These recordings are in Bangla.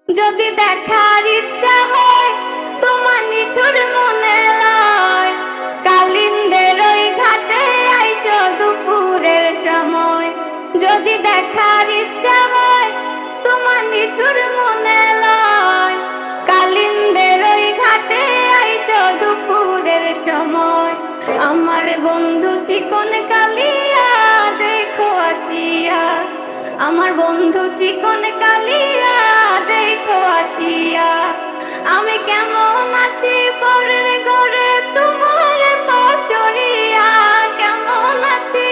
যদি দেখার ইচ্ছা হয় তোমার নিঠুর মনে লয়, কালিন্দের ওই ঘাটে আইসো দুপুরের সময়। যদি দেখার ইচ্ছা হয় তোমার নিঠুর মনে লয়, কালিন্দের ওই ঘাটে আইসো দুপুরের সময়। আমার বন্ধু চিকন কালিয়া দেখো আসিয়া, আমার বন্ধু চিকন কালিয়া দেখো আসিয়া। আমি কেমন আছি পরের ঘরে তোমার পাশরিয়া, কেমন আছি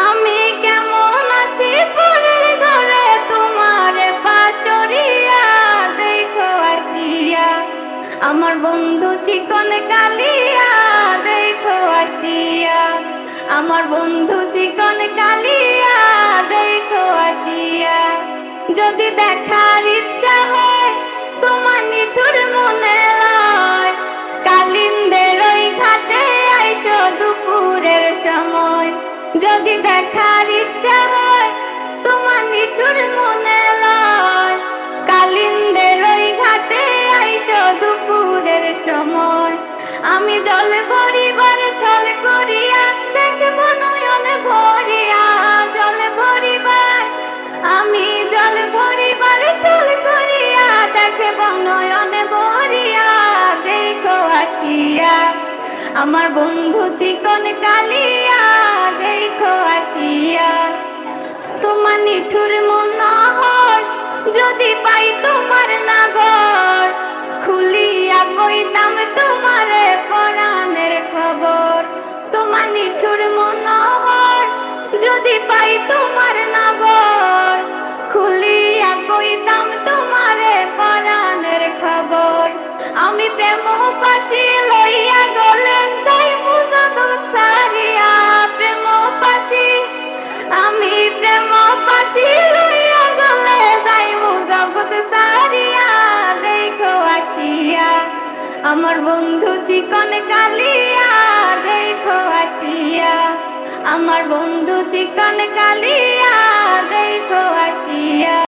আমি কেমন আছি পরের ঘরে তোমার পাশরিয়া দেখো আসিয়া। আমার বন্ধু চিকন কালিয়া দেখো আসিয়া, আমার বন্ধু চিকন কালিয়া দেখো আসিয়া। যদি দেখার ইচ্ছা হয় তোমার নিঠুর মনে লয়, কালিন্দের ওই ঘাটে আইসো দুপুরের সময়। যদি দেখার ইচ্ছা হয় তোমার নিঠুর মনে লয়, কালিন্দের ওই ঘাটে আইসো দুপুরের সময়। আমি জল ভরিবার ছল করিয়া দেখব নয়ন ভরিয়া, জল ভরিবার আমি জল ভরিবার ছল করিয়া দেখব নয়ন ভরিয়া দেখো আসিয়া। আমার বন্ধু চিকন কালিয়া দেখো আসিয়া। তোমার নিঠুর মনোহর যদি পাই তোমার নাগর, খুলিয়া কইতাম তোমার পরাণের খবর। তোমার নিঠুর মনোহর যদি পাই তোমার নাগর, খুলিয়া কইতাম তোমার পরাণের খবর। আমি প্রেম পাশি লইয়া গলেন তাই মুজত সারিয়া, প্রেম পাশি আমি প্রেম পাশি লইয়া গলে যাইব জগৎ সারিয়া দেখো আসিয়া। আমার বন্ধু চিকন কালিয়া দেখো আসিয়া, আমার বন্ধু চিকন কালিয়া দেখো আসিয়া।